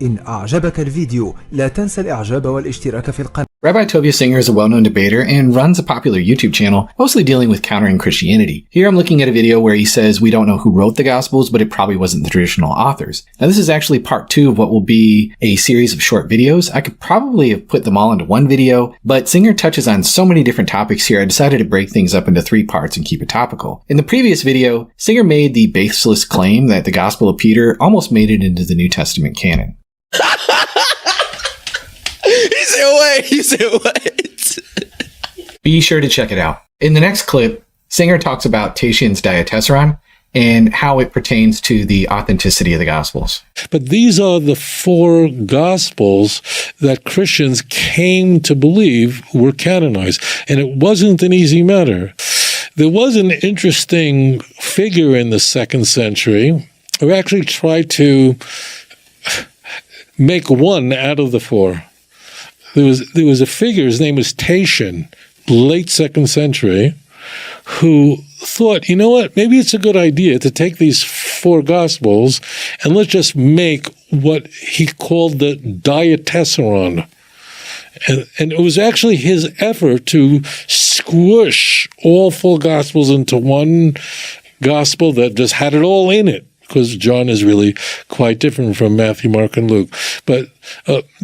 إن أعجبك الفيديو لا تنسى الإعجاب والاشتراك في القناة. Rabbi Tovia Singer is a well-known debater and runs a popular YouTube channel mostly dealing with countering Christianity. Here I'm looking at a video where he says we don't know who wrote the Gospels, but it probably wasn't the traditional authors. Now this is actually part 2 of what will be a series of short videos. I could probably have put them all into one video, but Singer touches on so many different topics here I decided to break things up into 3 parts and keep it topical. In the previous video, Singer made the baseless claim that the Gospel of Peter almost made it into the New Testament canon. He said what? Be sure to check it out. In the next clip, Singer talks about Tatian's diatessaron and how it pertains to the authenticity of the Gospels. But these are the 4 Gospels that Christians came to believe were canonized, and it wasn't an easy matter. There was an interesting figure in the 2nd century who actually tried to make one out of the 4. There was a figure, his name was Tatian, late 2nd century, who thought, you know what, maybe it's a good idea to take these 4 Gospels and let's just make what he called the diatessaron. And it was actually his effort to squish all 4 Gospels into one Gospel that just had it all in it, because John is really quite different from Matthew, Mark, and Luke. But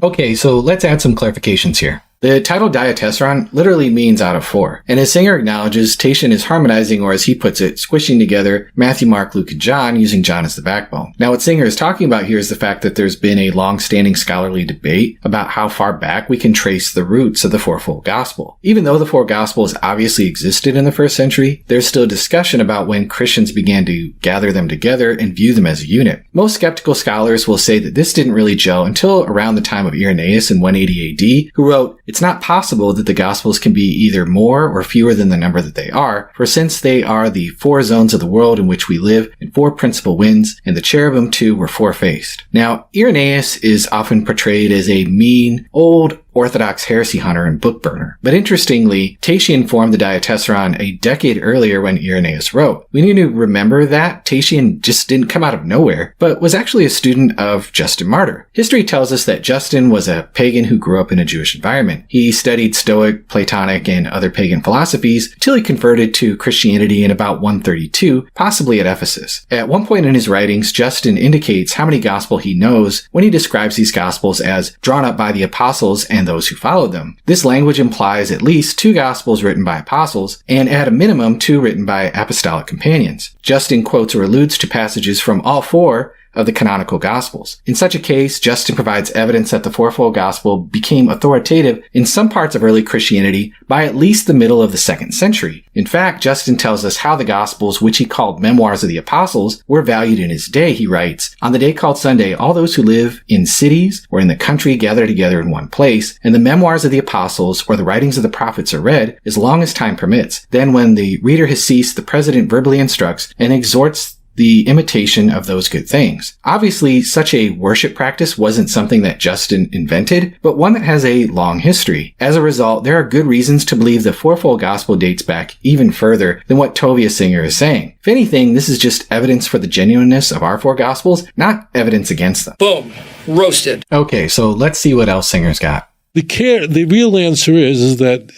okay, so let's add some clarifications here. The title diatessaron literally means out of 4. And as Singer acknowledges, Tatian is harmonizing, or as he puts it, squishing together Matthew, Mark, Luke, and John, using John as the backbone. Now what Singer is talking about here is the fact that there's been a long-standing scholarly debate about how far back we can trace the roots of the 4-fold gospel. Even though the 4 gospels obviously existed in the 1st century, there's still discussion about when Christians began to gather them together and view them as a unit. Most skeptical scholars will say that this didn't really gel until around the time of Irenaeus in 180 AD, who wrote, "It's not possible that the Gospels can be either more or fewer than the number that they are, for since they are the 4 zones of the world in which we live, and 4 principal winds, and the cherubim too were 4-faced." Now, Irenaeus is often portrayed as a mean, old, Orthodox heresy hunter and book burner. But interestingly, Tatian formed the diatessaron a decade earlier when Irenaeus wrote. We need to remember that Tatian just didn't come out of nowhere, but was actually a student of Justin Martyr. History tells us that Justin was a pagan who grew up in a Jewish environment. He studied Stoic, Platonic, and other pagan philosophies until he converted to Christianity in about 132, possibly at Ephesus. At one point in his writings, Justin indicates how many gospel he knows when he describes these gospels as drawn up by the apostles and those who followed them. This language implies at least 2 gospels written by apostles, and at a minimum 2 written by apostolic companions. Justin quotes or alludes to passages from all 4 of the canonical Gospels. In such a case, Justin provides evidence that the 4-fold Gospel became authoritative in some parts of early Christianity by at least the middle of the 2nd century. In fact, Justin tells us how the Gospels, which he called memoirs of the apostles, were valued in his day. He writes, "On the day called Sunday, all those who live in cities or in the country gather together in one place, and the memoirs of the apostles or the writings of the prophets are read as long as time permits. Then when the reader has ceased, the president verbally instructs and exhorts the imitation of those good things." Obviously, such a worship practice wasn't something that Justin invented, but one that has a long history. As a result, there are good reasons to believe the 4-fold gospel dates back even further than what Tovia Singer is saying. If anything, this is just evidence for the genuineness of our 4 gospels, not evidence against them. Boom. Roasted. Okay, so let's see what else Singer's got. The real answer is that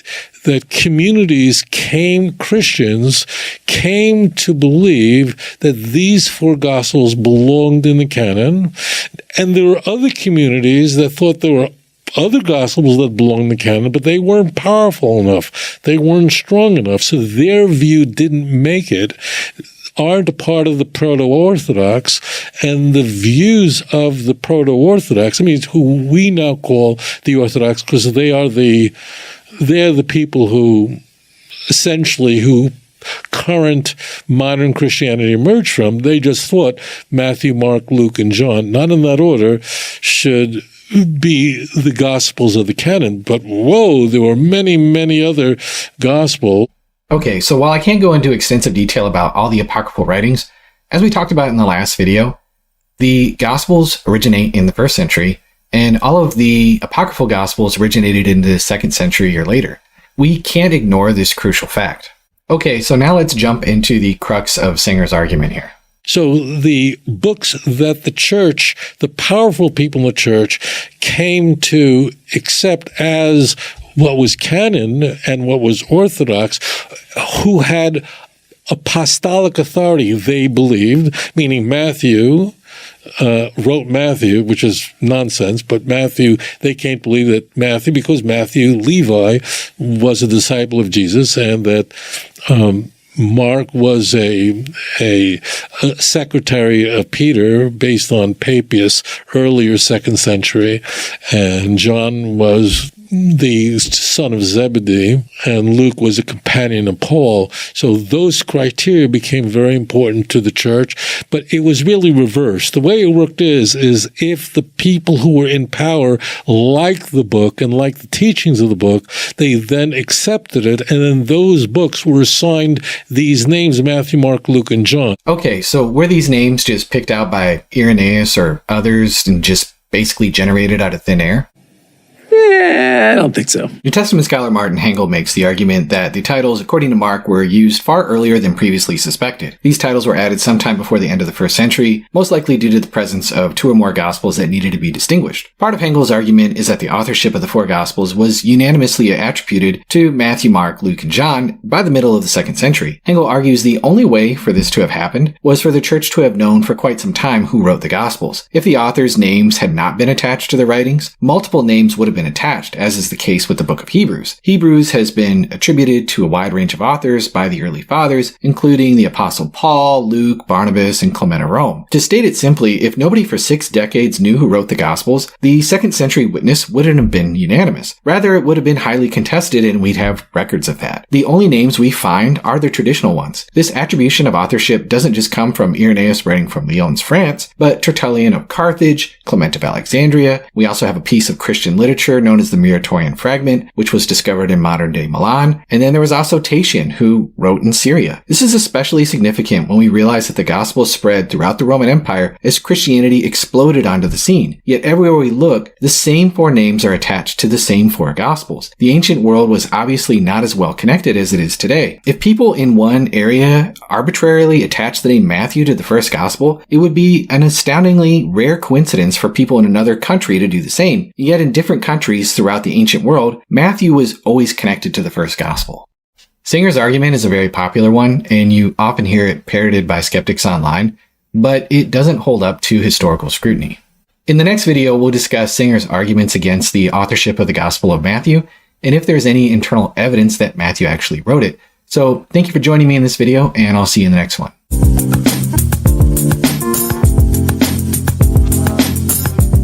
communities Christians came to believe that these 4 Gospels belonged in the canon, and there were other communities that thought there were other Gospels that belonged in the canon, but they weren't powerful enough. They weren't strong enough, so their view didn't make it. Aren't a part of the Proto-Orthodox, and the views of the Proto-Orthodox, I mean, who we now call the Orthodox, because they're the people who current modern Christianity emerged from. They just thought Matthew, Mark, Luke, and John, not in that order, should be the Gospels of the canon. But whoa, there were many, many other Gospels. Okay, so while I can't go into extensive detail about all the apocryphal writings, as we talked about in the last video, the Gospels originate in the 1st century, and all of the apocryphal Gospels originated in the 2nd century or later. We can't ignore this crucial fact. Okay, so now let's jump into the crux of Singer's argument here. So the books that the church, the powerful people in the church, came to accept as what was canon and what was orthodox, who had apostolic authority, they believed, meaning Matthew wrote Matthew, which is nonsense, but Matthew, they can't believe that Matthew, because Matthew, Levi, was a disciple of Jesus, and that Mark was a secretary of Peter based on Papias, earlier 2nd century, and John was the son of Zebedee, and Luke was a companion of Paul. So those criteria became very important to the church, but it was really reversed. The way it worked is if the people who were in power liked the book and liked the teachings of the book, they then accepted it, and then those books were assigned these names: Matthew, Mark, Luke, and John. Okay, so were these names just picked out by Irenaeus or others and just basically generated out of thin air? I don't think so. New Testament scholar Martin Hengel makes the argument that the titles, according to Mark, were used far earlier than previously suspected. These titles were added sometime before the end of the 1st century, most likely due to the presence of 2 or more Gospels that needed to be distinguished. Part of Hengel's argument is that the authorship of the 4 Gospels was unanimously attributed to Matthew, Mark, Luke, and John by the middle of the 2nd century. Hengel argues the only way for this to have happened was for the church to have known for quite some time who wrote the Gospels. If the authors' names had not been attached to the writings, multiple names would have been attached, as is the case with the book of Hebrews. Hebrews has been attributed to a wide range of authors by the early fathers, including the Apostle Paul, Luke, Barnabas, and Clement of Rome. To state it simply, if nobody for 6 decades knew who wrote the Gospels, the 2nd century witness wouldn't have been unanimous. Rather, it would have been highly contested, and we'd have records of that. The only names we find are the traditional ones. This attribution of authorship doesn't just come from Irenaeus writing from Lyons, France, but Tertullian of Carthage, Clement of Alexandria. We also have a piece of Christian literature known as the Muratorian Fragment, which was discovered in modern-day Milan. And then there was also Tatian, who wrote in Syria. This is especially significant when we realize that the gospel spread throughout the Roman Empire as Christianity exploded onto the scene. Yet everywhere we look, the same 4 names are attached to the same 4 gospels. The ancient world was obviously not as well connected as it is today. If people in one area arbitrarily attached the name Matthew to the first gospel, it would be an astoundingly rare coincidence for people in another country to do the same. Yet in different countries throughout the ancient world, Matthew was always connected to the first gospel. Singer's argument is a very popular one, and you often hear it parroted by skeptics online, but it doesn't hold up to historical scrutiny. In the next video, we'll discuss Singer's arguments against the authorship of the Gospel of Matthew, and if there's any internal evidence that Matthew actually wrote it. So thank you for joining me in this video, and I'll see you in the next one.